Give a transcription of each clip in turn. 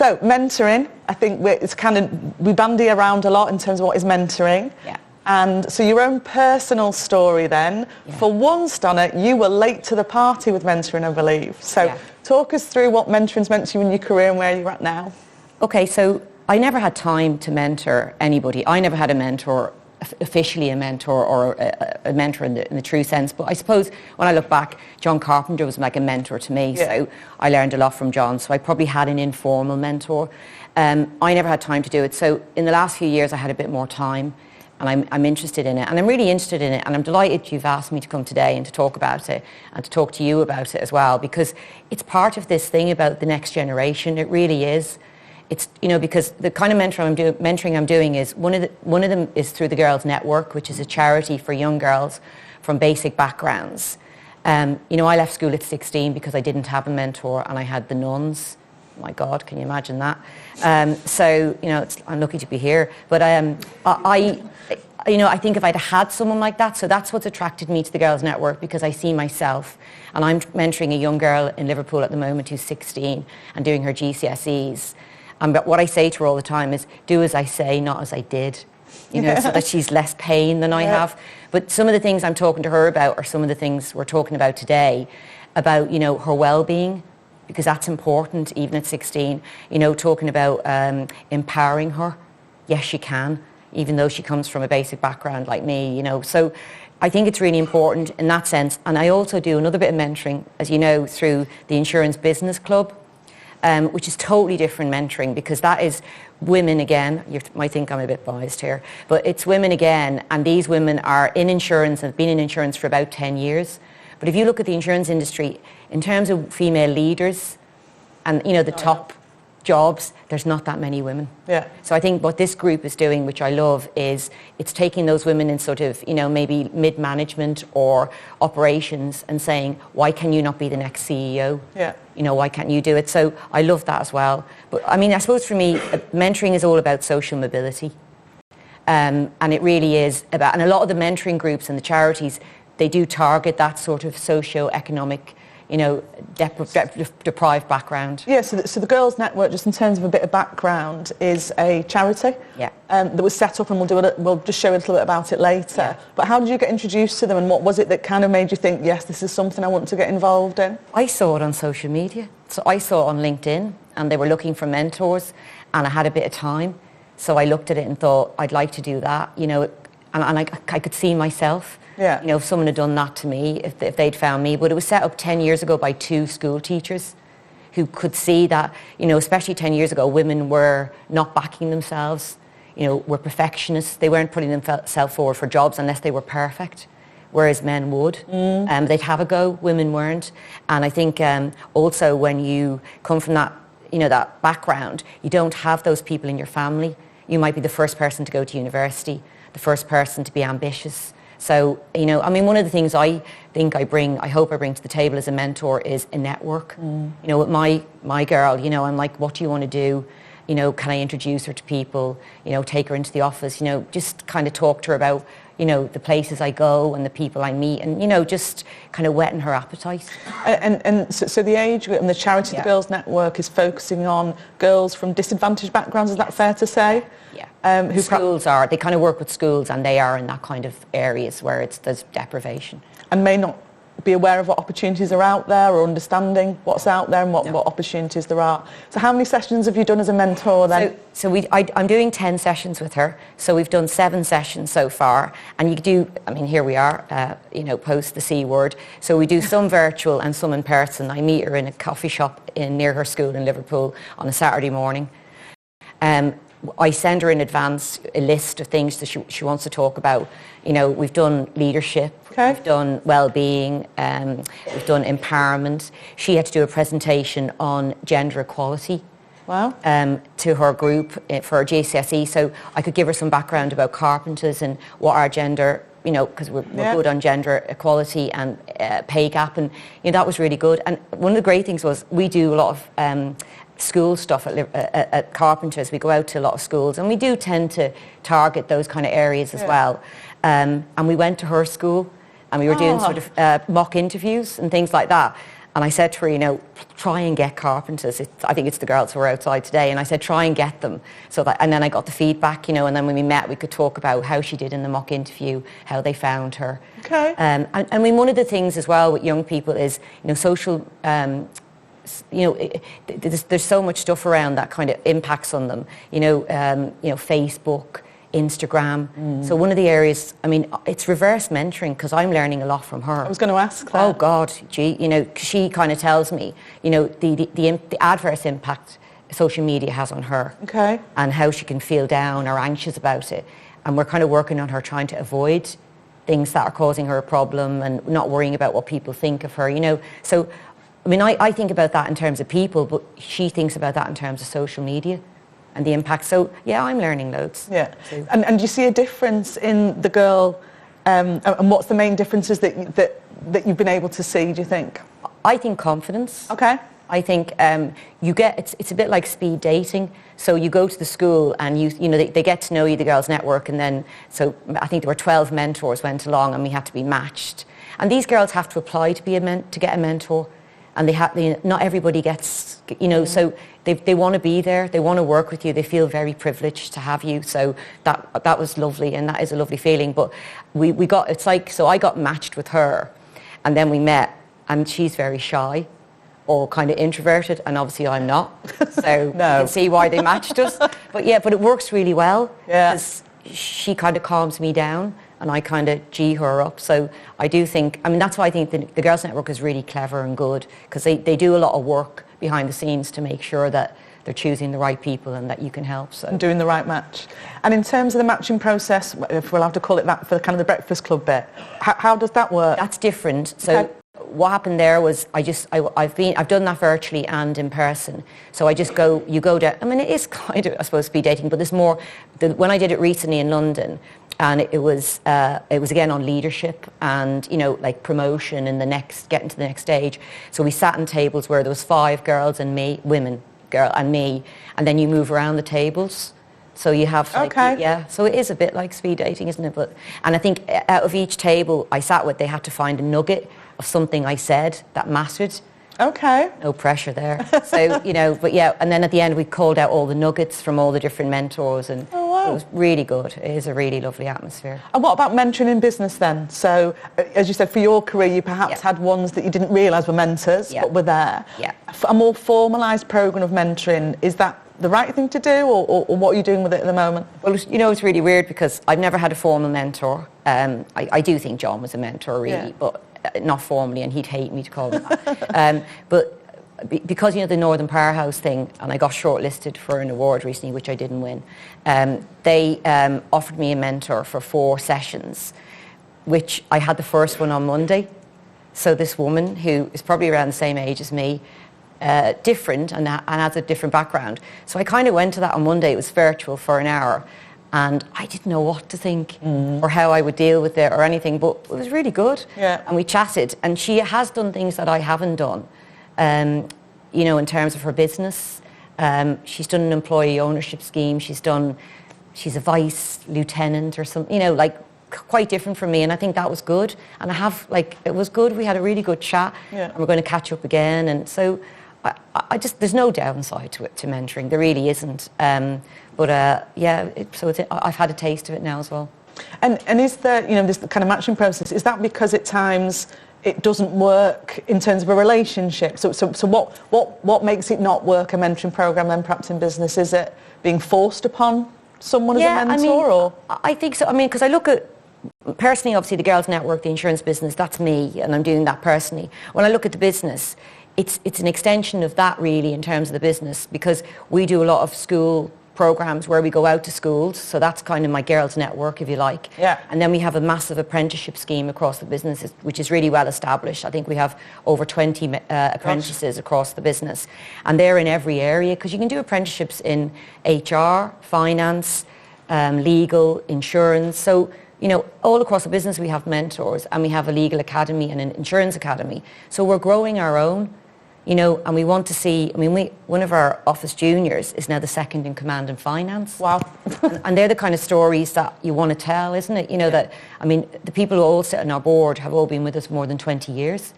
So mentoring, I think we bandy around a lot in terms of what is mentoring. Yeah. And so your own personal story then, for once, Donna, you were late to the party with mentoring, I believe. So talk us through what mentoring's meant to you in your career and where you're at now. Okay, so I never had time to mentor anybody. I never had a mentor, officially a mentor, or a mentor in the true sense. But I suppose when I look back, John Carpenter was like a mentor to me. Yeah. So I learned a lot from John. So I probably had an informal mentor. I never had time to do it. So in the last few years, I had a bit more time. And I'm interested in it, and I'm really interested in it, and I'm delighted you've asked me to come today and to talk about it, and to talk to you about it as well, because it's part of this thing about the next generation. It really is. It's, you know, because the kind of mentoring I'm doing is one of them is through the Girls Network, which is a charity for young girls from basic backgrounds. You know, I left school at 16 because I didn't have a mentor, and I had the nuns. My God, can you imagine that? So, you know, I'm lucky to be here. But I think if I'd had someone like that, so that's what's attracted me to the Girls Network, because I see myself, and I'm mentoring a young girl in Liverpool at the moment who's 16 and doing her GCSEs. And what I say to her all the time is, do as I say, not as I did. You know, so that she's less pain than I have. But some of the things I'm talking to her about are some of the things we're talking about today, about, you know, her well-being, because that's important even at 16, you know, talking about empowering her. Yes, she can, even though she comes from a basic background like me, you know. So I think it's really important in that sense. And I also do another bit of mentoring, as you know, through the Insurance Business Club, which is totally different mentoring, because that is women again. You might think I'm a bit biased here, but it's women again, and these women are in insurance and have been in insurance for about 10 years. But if you look at the insurance industry, in terms of female leaders and, you know, the top jobs, there's not that many women. Yeah. So I think what this group is doing, which I love, is it's taking those women in sort of, you know, maybe mid-management or operations and saying, why can you not be the next CEO? Yeah. You know, why can't you do it? So I love that as well. But I mean, I suppose for me, mentoring is all about social mobility. And it really is about, and a lot of the mentoring groups and the charities, they do target that sort of socio-economic, you know, deprived background. Yeah, so the Girls Network, just in terms of a bit of background, is a charity that was set up, and we'll just show a little bit about it later. Yeah. But how did you get introduced to them, and what was it that kind of made you think, yes, this is something I want to get involved in? I saw it on social media. So I saw it on LinkedIn, and they were looking for mentors, and I had a bit of time. So I looked at it and thought, I'd like to do that, you know, and I could see myself. Yeah. You know, if someone had done that to me, if they'd found me. But it was set up 10 years ago by 2 school teachers who could see that, you know, especially 10 years ago, women were not backing themselves, you know, were perfectionists. They weren't putting themselves forward for jobs unless they were perfect, whereas men would. They'd have a go, women weren't. And I think also when you come from that, you know, that background, you don't have those people in your family. You might be the first person to go to university, the first person to be ambitious. So, you know, I mean, one of the things I think I hope I bring to the table as a mentor is a network. You know, with my girl, you know, I'm like, what do you want to do? You know, can I introduce her to people? You know, take her into the office, you know, just kind of talk to her about, you know, the places I go and the people I meet, and, you know, just kind of whetting her appetite. And so the age group and the charity, the Girls Network, is focusing on girls from disadvantaged backgrounds, is that fair to say? Yeah. Who schools they kind of work with schools, and they are in that kind of areas where there's deprivation. And may not be aware of what opportunities are out there, or understanding what's out there and what opportunities there are. So how many sessions have you done as a mentor then? I'm doing 10 sessions with her. So we've done 7 sessions so far. And you do, I mean, here we are, you know, post the C word. So we do some virtual and some in person. I meet her in a coffee shop near her school in Liverpool on a Saturday morning. I send her in advance a list of things that she wants to talk about. You know, we've done leadership, we've done well-being, we've done empowerment. She had to do a presentation on gender equality. Wow. To her group for her GCSE. So I could give her some background about Carpenters and what our gender, you know, because we're good on gender equality and pay gap, and, you know, that was really good. And one of the great things was we do a lot of school stuff at Carpenters. We go out to a lot of schools, and we do tend to target those kind of areas as well. And we went to her school, and we were doing sort of mock interviews and things like that. And I said to her, you know, try and get carpenters. I think it's the girls who are outside today. And I said, try and get them. And then I got the feedback, you know, and then when we met, we could talk about how she did in the mock interview, how they found her. Okay. I mean, one of the things as well with young people is, you know, social, you know, there's so much stuff around that kind of impacts on them. You know, Facebook, Instagram. So one of the areas, I mean, it's reverse mentoring because I'm learning a lot from her. I was going to ask that. Oh God, gee, you know, she kind of tells me, you know, the adverse impact social media has on her. Okay. And how she can feel down or anxious about it. And we're kind of working on her trying to avoid things that are causing her a problem and not worrying about what people think of her, you know. So, I mean, I think about that in terms of people, but she thinks about that in terms of social media and the impact. So, yeah, I'm learning loads. Yeah. And do you see a difference in the girl, and what's the main differences that you've been able to see, do you think? I think confidence. Okay. I think it's a bit like speed dating. So you go to the school and you know they get to know you, the girls' network, and then so I think there were 12 mentors went along and we had to be matched. And these girls have to apply to get a mentor, and not everybody gets, you know. So they want to be there, they want to work with you, they feel very privileged to have you. So that was lovely, and that is a lovely feeling. But we got, it's like, so I got matched with her, and then we met, and she's very shy or kind of introverted, and obviously I'm not. So No. You can see why they matched us. But yeah, but it works really well. Yeah. Because she kind of calms me down and I kind of G her up. So I do think, I mean, that's why I think the Girls Network is really clever and good, because they do a lot of work behind the scenes to make sure that they're choosing the right people and that you can help. So. And doing the right match. And in terms of the matching process, if we'll have to call it that for kind of the Breakfast Club bit, how does that work? That's different. So. Okay. What happened there was I've done that virtually and in person. So you go down. I mean, it is kind of, I suppose, speed dating, but there's more. When I did it recently in London, and it was again on leadership and, you know, like promotion and getting to the next stage. So we sat on tables where there was 5 girls and me, girl and me, and then you move around the tables. So you have, like, okay. Yeah. So it is a bit like speed dating, isn't it? And I think out of each table I sat with, they had to find a nugget of something I said that mattered. Okay. No pressure there. So, you know, but yeah, and then at the end we called out all the nuggets from all the different mentors, and oh, wow. It was really good. It is a really lovely atmosphere. And what about mentoring in business then? So, as you said, for your career, you perhaps had ones that you didn't realise were mentors, but were there. Yeah. A more formalised programme of mentoring, is that the right thing to do, or what are you doing with it at the moment? Well, you know, it's really weird because I've never had a formal mentor. I do think John was a mentor, really, but not formally, and he'd hate me to call him that. But because, you know, the Northern Powerhouse thing, and I got shortlisted for an award recently, which I didn't win, they offered me a mentor for 4 sessions, which I had the first one on Monday. So this woman, who is probably around the same age as me, different and has a different background. So I kind of went to that on Monday. It was virtual for an hour. And I didn't know what to think or how I would deal with it or anything, but it was really good. Yeah. And we chatted, and she has done things that I haven't done, you know, in terms of her business. She's done an employee ownership scheme. She's a vice lieutenant or something, you know, like quite different from me. And I think that was good. And it was good. We had a really good chat, and we're going to catch up again. And so I just, there's no downside to it, to mentoring. There really isn't. I've had a taste of it now as well. And is there, you know, this kind of matching process, is that because at times it doesn't work in terms of a relationship? So what makes it not work, a mentoring programme then perhaps in business? Is it being forced upon someone as a mentor? Or? I think so. I mean, because I look at, personally, obviously the Girls Network, the insurance business, that's me, and I'm doing that personally. When I look at the business, it's an extension of that really in terms of the business, because we do a lot of school programs where we go out to schools, so that's kind of my Girls Network, if you like. Yeah. And then we have a massive apprenticeship scheme across the business, which is really well established. I think we have over 20 apprentices across the business, and they're in every area, because you can do apprenticeships in HR, finance, legal, insurance. So, you know, all across the business we have mentors, and we have a legal academy and an insurance academy. So we're growing our own. You know, and we want to see, I mean, one of our office juniors is now the second in command in finance. Wow. and they're the kind of stories that you want to tell, isn't it? You know, that, I mean, the people who all sit on our board have all been with us more than 20 years.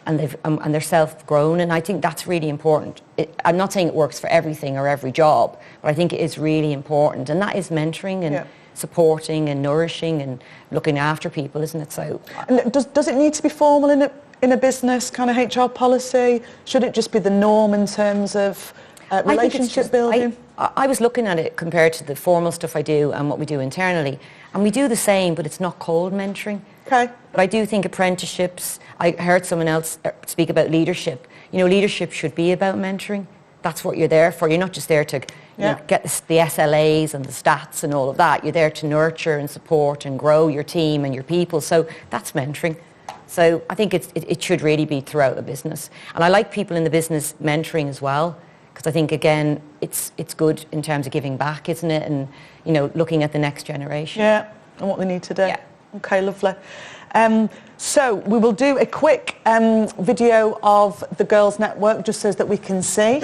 and they're self-grown, and I think that's really important. I'm not saying it works for everything or every job, but I think it is really important, and that is mentoring and supporting and nourishing and looking after people, isn't it? So, and does it need to be formal in a business kind of HR policy? Should it just be the norm in terms of relationship building? I was looking at it compared to the formal stuff I do and what we do internally, and we do the same, but it's not called mentoring. Okay. But I do think apprenticeships, I heard someone else speak about leadership. You know, leadership should be about mentoring. That's what you're there for. You're not just there to get the SLAs and the stats and all of that. You're there to nurture and support and grow your team and your people. So that's mentoring. So I think it should really be throughout the business. And I like people in the business mentoring as well, because I think, again, it's good in terms of giving back, isn't it? And, you know, looking at the next generation. Yeah, and what they need to do. Yeah. Okay, lovely. So we will do a quick video of the Girls Network just so that we can see.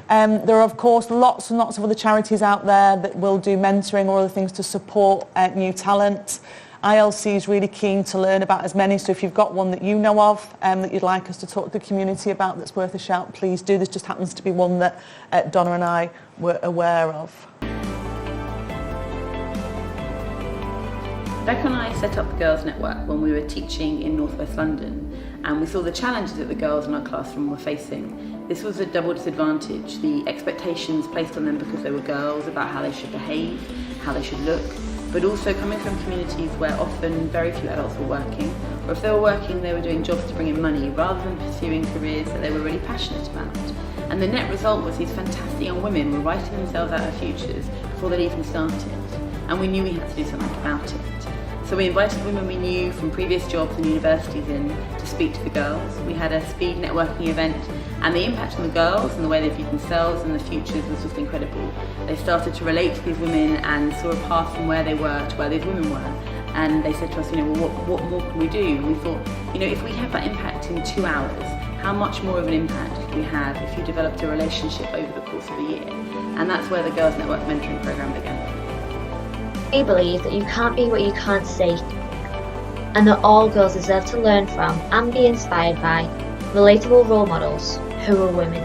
There are, of course, lots and lots of other charities out there that will do mentoring or other things to support new talent. ILC is really keen to learn about as many, so if you've got one that you know of that you'd like us to talk to the community about that's worth a shout, please do. This just happens to be one that Donna and I were aware of. Becca and I set up the Girls Network when we were teaching in North West London, and we saw the challenges that the girls in our classroom were facing. This was a double disadvantage: the expectations placed on them because they were girls about how they should behave, how they should look, but also coming from communities where often very few adults were working, or if they were working, they were doing jobs to bring in money rather than pursuing careers that they were really passionate about. And the net result was these fantastic young women were writing themselves out of futures before they'd even started, and we knew we had to do something about it. So we invited women we knew from previous jobs and universities in to speak to the girls. We had a speed networking event, and the impact on the girls and the way they viewed themselves and the futures was just incredible. They started to relate to these women and saw a path from where they were to where these women were. And they said to us, well, what more can we do? And we thought, if we have that impact in 2 hours, how much more of an impact could we have if you developed a relationship over the course of a year? And that's where the Girls Network mentoring program began. We believe that you can't be what you can't see, and that all girls deserve to learn from and be inspired by relatable role models who are women.